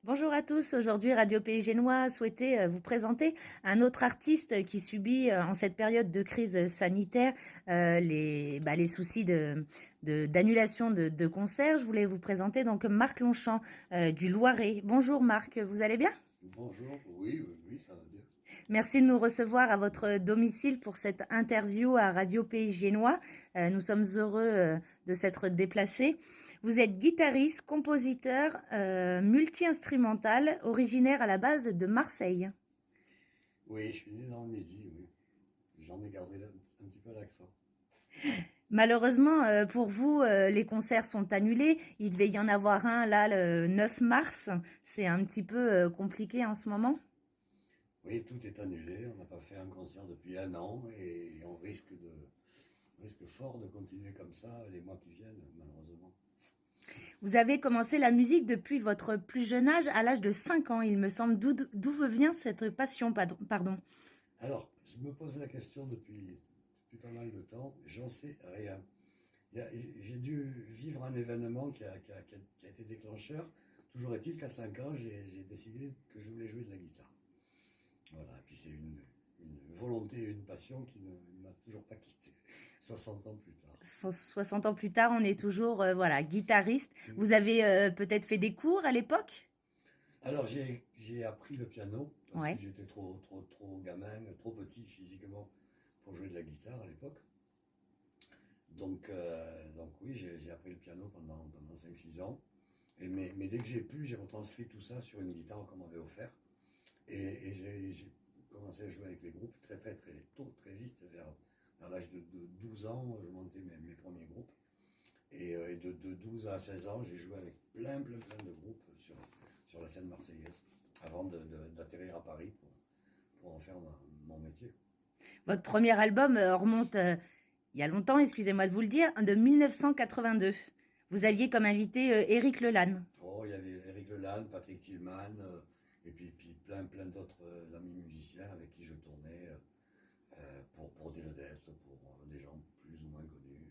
Bonjour à tous, aujourd'hui Radio Pays Génois souhaitait vous présenter un autre artiste qui subit en cette période de crise sanitaire les soucis d'annulation de concerts. Je voulais vous présenter donc Marc Longchamp du Loiret. Bonjour Marc, vous allez bien? Bonjour, oui, ça va bien. Merci de nous recevoir à votre domicile pour cette interview à Radio Pays Génois. Nous sommes heureux de s'être déplacés. Vous êtes guitariste, compositeur, multi-instrumental, originaire à la base de Marseille. Oui, je suis né dans le Midi, oui. J'en ai gardé un petit peu l'accent. Malheureusement, pour vous, les concerts sont annulés. Il devait y en avoir un là le 9 mars. C'est un petit peu compliqué en ce moment. Oui, tout est annulé. On n'a pas fait un concert depuis un an et on risque fort de continuer comme ça les mois qui viennent, malheureusement. Vous avez commencé la musique depuis votre plus jeune âge, à l'âge de 5 ans, il me semble. D'où vient cette passion, pardon? Alors, je me pose la question depuis pas mal de temps. J'en sais rien. J'ai dû vivre un événement qui a été déclencheur. Toujours est-il qu'à 5 ans, j'ai décidé que je voulais jouer de la guitare. Voilà, et puis c'est une volonté et une passion qui ne m'a toujours pas quitté 60 ans plus tard. 60 ans plus tard, on est toujours guitariste. Mm. Vous avez peut-être fait des cours à l'époque? Alors j'ai appris le piano parce que Ouais. j'étais trop gamin, trop petit physiquement pour jouer de la guitare à l'époque. Donc oui, j'ai appris le piano pendant 5-6 ans. Mais dès que j'ai pu, j'ai retranscrit tout ça sur une guitare qu'on m'avait offert. Et j'ai commencé à jouer avec les groupes très tôt, très vite, vers l'âge de 12 ans, je montais mes premiers groupes. Et de 12 à 16 ans, j'ai joué avec plein de groupes sur la scène marseillaise, avant d'atterrir à Paris pour en faire mon métier. Votre premier album remonte il y a longtemps, excusez-moi de vous le dire, de 1982. Vous aviez comme invité Éric Lelanne. Oh, il y avait Eric Lelanne, Patrick Tillman, et puis plein d'autres amis musiciens avec qui je tournais pour des vedettes, pour des gens plus ou moins connus.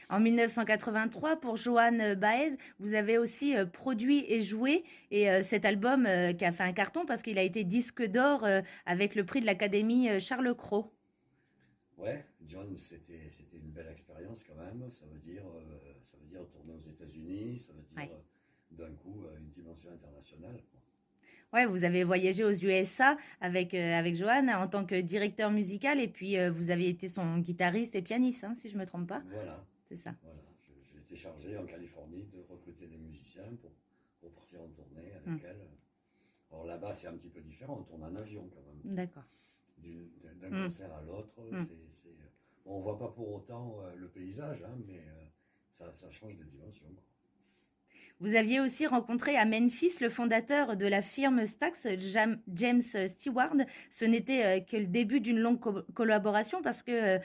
En 1983, pour Johan Baez, vous avez aussi produit et joué. Et cet album qui a fait un carton parce qu'il a été disque d'or avec le prix de l'Académie Charles Cros. Ouais, John, c'était une belle expérience quand même. Ça veut dire tourner aux États-Unis, ça veut dire Ouais. d'un coup une dimension internationale, quoi. Ouais, vous avez voyagé aux USA avec Johan en tant que directeur musical et puis vous avez été son guitariste et pianiste, hein, si je me trompe pas. Voilà, C'est ça. voilà. J'ai été chargé en Californie de recruter des musiciens pour partir en tournée Hmm. avec elle. Alors là-bas, c'est un petit peu différent. On tourne en avion quand même. D'accord. D'un Hmm. concert à l'autre, Hmm. bon, on voit pas pour autant le paysage, hein, mais ça change de dimension, quoi. Vous aviez aussi rencontré à Memphis le fondateur de la firme Stax, James Stewart. Ce n'était que le début d'une longue collaboration parce que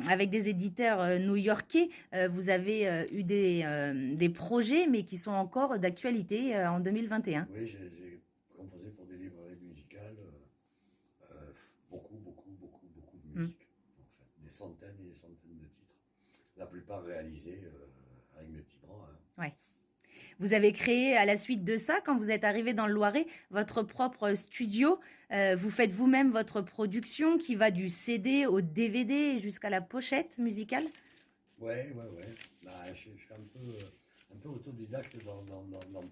avec des éditeurs new-yorkais, vous avez eu des projets, mais qui sont encore d'actualité en 2021. Oui, j'ai composé pour des librairies musicales beaucoup de Mm. musique, en fait. Des centaines et des centaines de titres. La plupart réalisés avec mes petits bras, hein. Ouais. Vous avez créé à la suite de ça, quand vous êtes arrivé dans le Loiret, votre propre studio. Vous faites vous-même votre production qui va du CD au DVD jusqu'à la pochette musicale. Ouais. Bah, je suis un peu autodidacte dans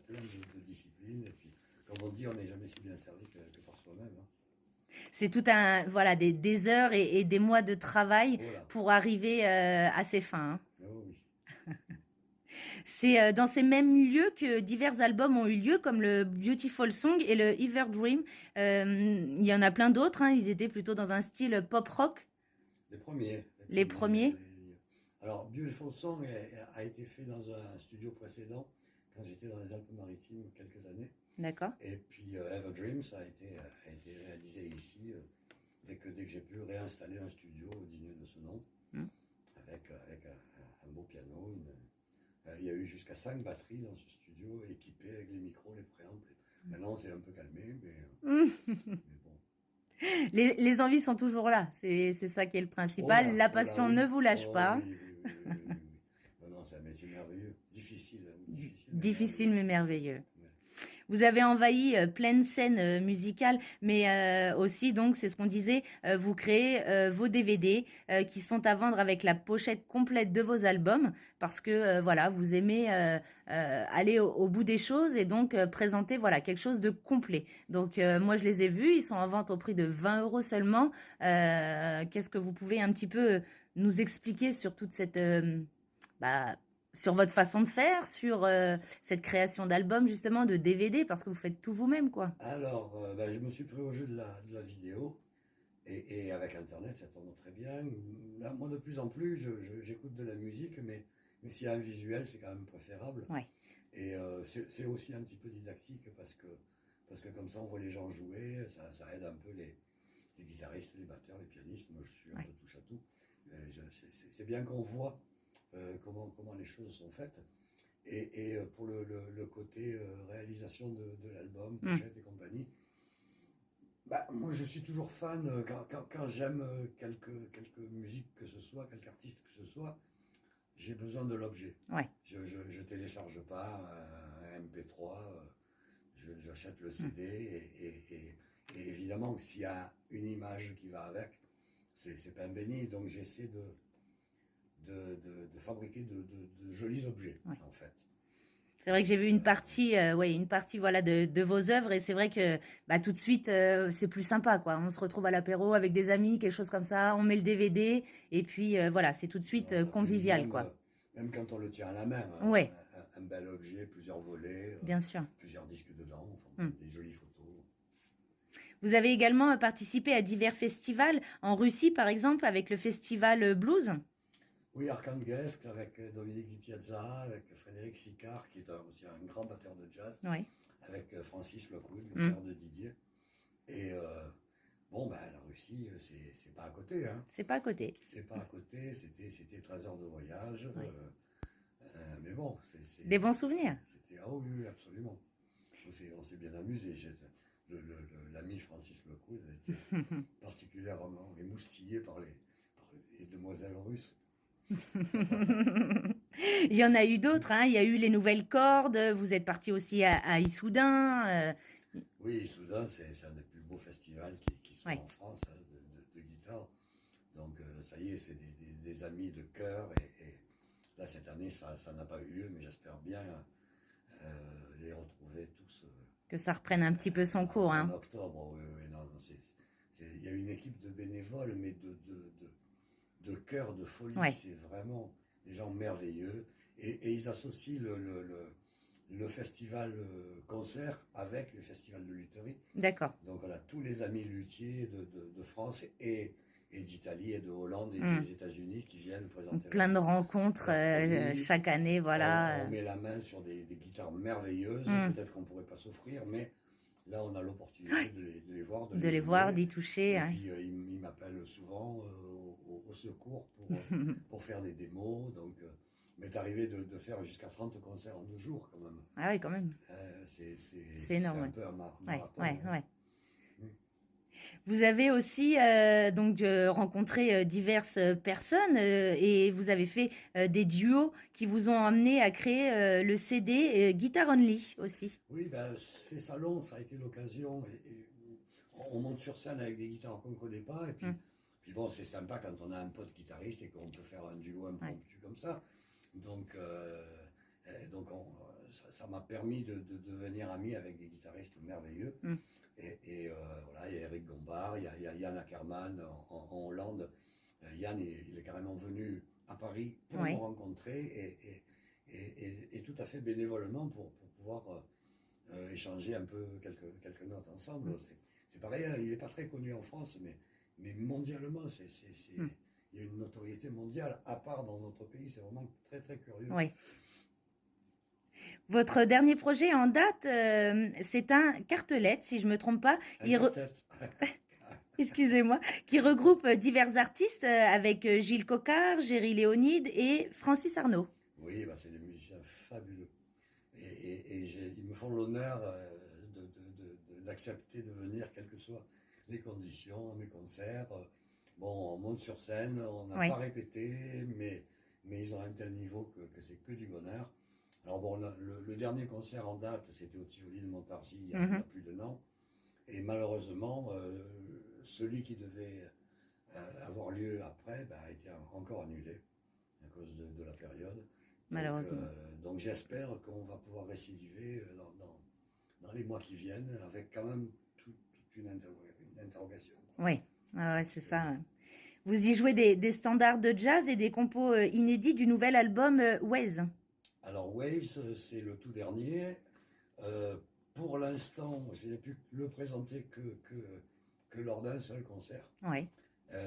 plein de disciplines. Et puis, comme on dit, on n'est jamais si bien servi que par soi-même, hein. C'est tout un, voilà, des heures et des mois de travail Oh là, pour arriver à ses fins, hein. oh oui. C'est dans ces mêmes lieux que divers albums ont eu lieu, comme le Beautiful Song et le Ever Dream. Il y en a plein d'autres, hein. Ils étaient plutôt dans un style pop rock, Les premiers. les premiers. Alors, Beautiful Song a été fait dans un studio précédent, quand j'étais dans les Alpes-Maritimes quelques années. D'accord. Et puis Ever Dreams a été réalisé ici, dès que j'ai pu réinstaller un studio digne de ce nom, Mm. avec un beau piano. Il y a eu jusqu'à 5 batteries dans ce studio, équipées avec les micros, les préamples. Maintenant, c'est un peu calmé, mais bon. Les envies sont toujours là. C'est ça qui est le principal. La Oh là, passion oui. ne vous lâche Oh pas. oui. Non, c'est un métier merveilleux. Difficile, hein, difficile mais Difficile merveilleux. mais merveilleux. Ouais. Vous avez envahi plein de scènes musicales, mais aussi, donc, c'est ce qu'on disait, vous créez vos DVD qui sont à vendre avec la pochette complète de vos albums, parce que, voilà, vous aimez aller au bout des choses et donc présenter, voilà, quelque chose de complet. Donc, moi, je les ai vus, ils sont en vente au prix de 20 € seulement. Qu'est-ce que vous pouvez un petit peu nous expliquer sur toute cette... bah, sur votre façon de faire, sur cette création d'albums, justement, de DVD, parce que vous faites tout vous-même, quoi. Alors, ben, je me suis pris au jeu de la vidéo. Et avec Internet, ça tombe très bien. Là, moi, de plus en plus, j'écoute de la musique, mais s'il y a un visuel, c'est quand même préférable. Ouais. Et c'est aussi un petit peu didactique parce que comme ça, on voit les gens jouer, ça aide un peu les guitaristes, les batteurs, les pianistes. Moi, je suis un Ouais. peu touche à tout. C'est bien qu'on voit comment les choses sont faites. Et pour le côté réalisation de l'album, Mm. pochette et compagnie, bah, moi, je suis toujours fan quand j'aime quelque musique que ce soit, quelque artiste que ce soit, j'ai besoin de l'objet. Ouais. Je télécharge pas un MP3, j'achète le CD et évidemment que s'il y a une image qui va avec, c'est pain béni. Donc j'essaie de fabriquer de jolis objets, Ouais. en fait. C'est vrai que j'ai vu une partie voilà de vos œuvres et c'est vrai que bah, tout de suite c'est plus sympa quoi. On se retrouve à l'apéro avec des amis, quelque chose comme ça, on met le DVD et puis voilà, c'est tout de suite On s'amuse convivial quoi. même quand on le tient à la main, Ouais, un bel objet, plusieurs volets, bien sûr. plusieurs disques dedans, enfin, Hmm. des jolies photos. Vous avez également participé à divers festivals en Russie par exemple avec le festival Blues. Oui, Arkhangelsk avec Dominique Di Piazza, avec Frédéric Sicard, qui est aussi un grand batteur de jazz, Ouais. avec Francis Lockwood, le Hmm. frère de Didier. Et bon, ben, la Russie, c'est pas à côté, hein. C'est pas à côté. C'est pas à côté, c'était 13 heures de voyage. Ouais. Mais bon, Des bons souvenirs. c'était, ah oui, oui, absolument. On s'est bien amusé. L'ami Francis Lockwood a été particulièrement émoustillé par les demoiselles russes. Il y en a eu d'autres, hein. Il y a eu les Nouvelles Cordes, vous êtes parti aussi à Issoudun. Oui, Soudain, c'est un des plus beaux festivals qui sont Ouais. en France hein, de guitare. Donc, ça y est, c'est des amis de cœur. Et là, cette année, ça n'a pas eu lieu, mais j'espère bien les retrouver tous Que ça reprenne un petit peu son cours, en hein. octobre. Oui, oui, non, non, il y a une équipe de bénévoles, mais de cœur, de folie. Ouais. C'est vraiment des gens merveilleux. Et ils associent le festival concert avec le festival de lutherie. D'accord. Donc on a tous les amis luthiers de France et d'Italie et de Hollande et Mm. des États-Unis qui viennent présenter Plein de leurs rencontres produits. chaque année, voilà. On met la main sur des guitares merveilleuses, Mm. peut-être qu'on ne pourrait pas s'offrir, mais là on a l'opportunité de les voir, De les voir, jouer. d'y toucher. Et Hein. puis ils m'appellent souvent au secours pour faire des démos. Donc m'est arrivé de faire jusqu'à 30 concerts en 2 jours quand même. Ah oui, quand même. C'est énorme. C'est un Ouais. peu un Ouais, marathon. ouais, Hein. ouais. Vous avez aussi donc rencontré diverses personnes et vous avez fait des duos qui vous ont amené à créer le CD Guitar Only aussi. Oui, ben, ces salons, ça a été l'occasion. Et on monte sur scène avec des guitares qu'on ne connaît pas. Et puis, Mm. puis bon, c'est sympa quand on a un pote guitariste et qu'on peut faire un duo impromptu comme ça. Donc, ça m'a permis de devenir ami avec des guitaristes merveilleux. Mm. Et voilà, il y a Eric Gombard, il y a Yann Ackerman en Hollande. Yann, il est carrément venu à Paris pour Ouais. me rencontrer et tout à fait bénévolement pour pouvoir échanger un peu quelques notes ensemble. C'est pareil, hein, il n'est pas très connu en France, mais mondialement, Mm. il y a une notoriété mondiale, à part dans notre pays, c'est vraiment très très curieux. Oui. Votre dernier projet en date, c'est un cartelette, si je me trompe pas. Un Il re- quartet. Excusez-moi, qui regroupe divers artistes avec Gilles Coquard, Géry Léonide et Francis Arnaud. Oui, bah, c'est des musiciens fabuleux. Ils me font l'honneur d'accepter de venir, quelles que soient les conditions, mes concerts. Bon, on monte sur scène, on n'a Oui. pas répété, mais ils ont un tel niveau que c'est que du bonheur. Alors bon, le dernier concert en date, c'était au Tivoli de Montargis il y a Mhm. plus d'un an. Et malheureusement, celui qui devait avoir lieu après a été encore annulé à cause de la période. Malheureusement. Donc j'espère qu'on va pouvoir récidiver dans les mois qui viennent avec quand même toute une interrogation. Oui, ouais, Parce c'est que, ça. Ouais. Vous y jouez des standards de jazz et des compos inédits du nouvel album Waze. alors Waves, c'est le tout dernier. Euh, pour l'instant, je n'ai pu le présenter que lors d'un seul concert. Oui,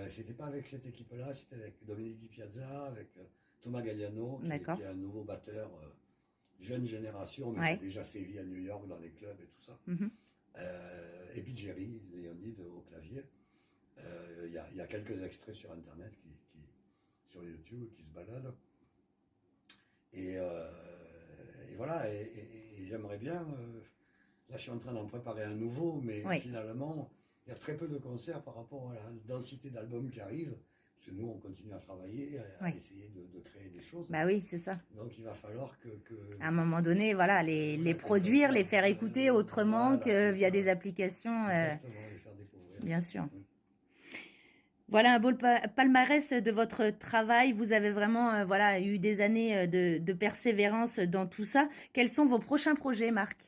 C'était pas avec cette équipe-là, c'était avec Dominique Di Piazza, avec Thomas Galliano, d'accord. qui est un nouveau batteur, jeune génération, mais qui a Ouais. déjà sévi à New York dans les clubs et tout ça. Mhm. Et puis Jerry Leonid au clavier. Il y a quelques extraits sur Internet, sur YouTube, qui se baladent. Et, euh, et voilà, et j'aimerais bien. Là, je suis en train d'en préparer un nouveau, mais Oui, finalement, il y a très peu de concerts par rapport à la densité d'albums qui arrivent. Parce que nous, on continue à travailler, à oui. essayer de créer des choses. Bah oui, c'est ça. Donc, il va falloir À un moment donné, voilà, les voilà, produire, les faire écouter autrement voilà, que c'est via ça. des applications, Exactement, les faire découvrir. bien sûr. Mm. Voilà un beau palmarès de votre travail. Vous avez vraiment voilà, eu des années de persévérance dans tout ça. Quels sont vos prochains projets, Marc?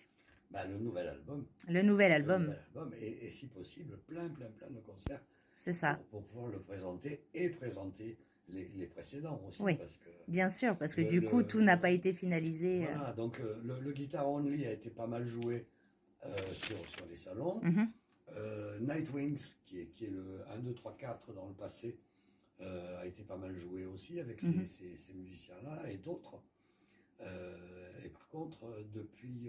Bah, le nouvel album. Le nouvel Le album, nouvel album et si possible, plein de concerts c'est ça. pour pouvoir le présenter et présenter les précédents aussi. Oui, Parce que bien sûr, parce que le, du coup, le- tout n'a pas été finalisé. voilà, donc le Guitar Only a été pas mal joué sur les salons. Mhm. Nightwings, qui est le 1, 2, 3, 4 dans le passé, a été pas mal joué aussi avec Mhm. ces musiciens-là et d'autres. Et par contre, depuis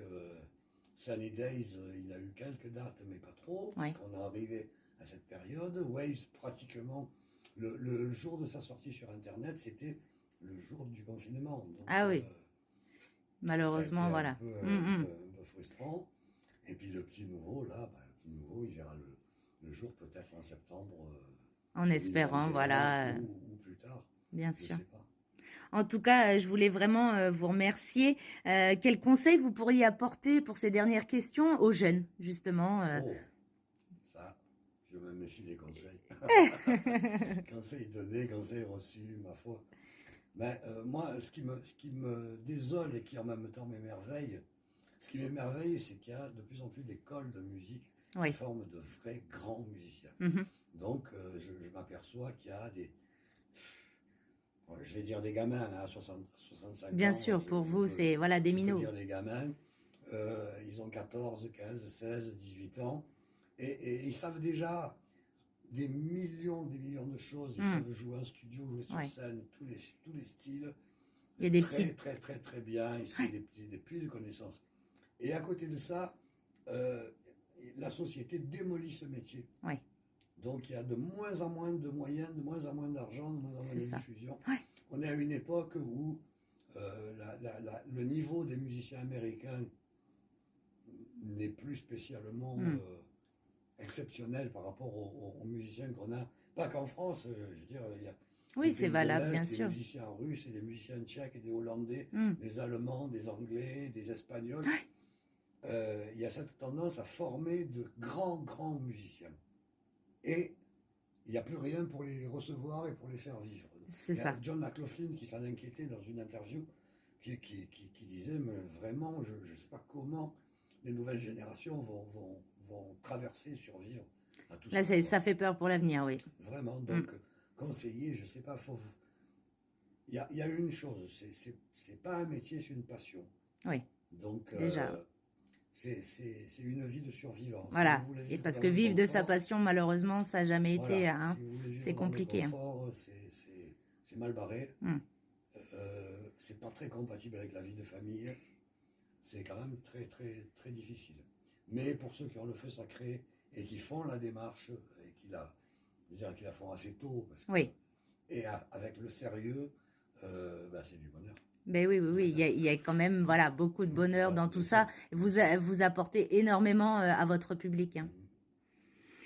Sunny Days, il a eu quelques dates, mais pas trop, Ouais. puisqu'on est arrivé à cette période. Waves, pratiquement, le jour de sa sortie sur Internet, c'était le jour du confinement. Donc, Ah oui, ça a été malheureusement, un voilà. peu, Mm, mm. un peu frustrant. Et puis le petit nouveau, là, le petit nouveau, il verra le jour peut-être en septembre En espérant, 2021 voilà, ou plus tard. bien Je sûr. sais pas. En tout cas, je voulais vraiment vous remercier. Quels conseils vous pourriez apporter pour ces dernières questions aux jeunes, justement Oh, ça, je me méfie des conseils. Conseils donnés, conseils reçus, ma foi. Mais moi, ce qui me désole et qui en même temps m'émerveille, ce qui m'émerveille, c'est qu'il y a de plus en plus d'écoles de musique qui Oui. forment de vrais grands musiciens. Mhm. Donc, je m'aperçois qu'il y a je vais dire des gamins à 65 Bien ans. sûr, pour vous, c'est voilà, des Je peux minots. dire des gamins. Ils ont 14, 15, 16, 18 ans. Et ils savent déjà des millions de choses. Ils savent jouer en studio, jouer sur Ouais. scène, tous les styles. Il y a des Très, petits. très, très, très bien. Ils se font des puits de connaissances. Et à côté de ça, la société démolit ce métier. Oui, Donc il y a de moins en moins de moyens, de moins en moins d'argent, de moins en moins C'est de ça. diffusion. Ouais. On est à une époque où le niveau des musiciens américains n'est plus spécialement exceptionnel par rapport aux musiciens qu'on a. Pas qu'en France, je veux dire, il y a oui, des c'est pays de valable, l'Est, bien des sûr. musiciens russes et des musiciens tchèques et des hollandais, Mm. des allemands, des anglais, des espagnols. Il y a cette tendance à former de grands musiciens. Et il n'y a plus rien pour les recevoir et pour les faire vivre. C'est Il y a ça. John McLaughlin qui s'en inquiétait dans une interview, qui disait, mais vraiment, je ne sais pas comment les nouvelles générations vont traverser, survivre à tout Là, ça. ça fait peur pour l'avenir, oui. Vraiment, donc, conseiller, je ne sais pas, il y a une chose, c'est pas un métier, c'est une passion. Oui, Donc, déjà. c'est une vie de survivant. Si Voilà. vous voulez Et vivre parce dans que le vivre de sa confort, passion, malheureusement, ça n'a jamais voilà, été. Hein, si vous voulez vivre c'est dans le compliqué. confort, c'est mal barré. Mm. C'est pas très compatible avec la vie de famille. C'est quand même très, très, très difficile. Mais pour ceux qui ont le feu sacré et qui font la démarche et qui la font assez tôt, parce que, Oui. et avec le sérieux, c'est du bonheur. Ben oui, oui, oui. Il y a quand même voilà, beaucoup de bonheur Ouais, dans tout bien ça. sûr. Vous apportez énormément à votre public. Hein.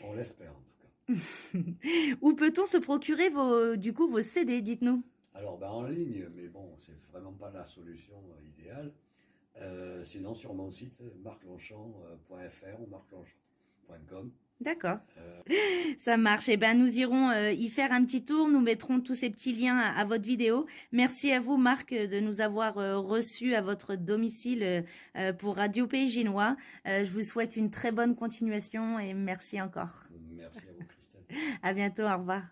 On l'espère en tout cas. Où peut-on se procurer vos CD, dites-nous? Alors, en ligne, mais bon, c'est vraiment pas la solution idéale. Sinon, sur mon site, marclongchamp.fr ou marclongchamp.com. D'accord. Ça marche. Eh ben, nous irons y faire un petit tour. Nous mettrons tous ces petits liens à votre vidéo. Merci à vous, Marc, de nous avoir reçus à votre domicile pour Radio Pays Ginois. Je vous souhaite une très bonne continuation et merci encore. Merci à vous, Christelle. À bientôt. Au revoir.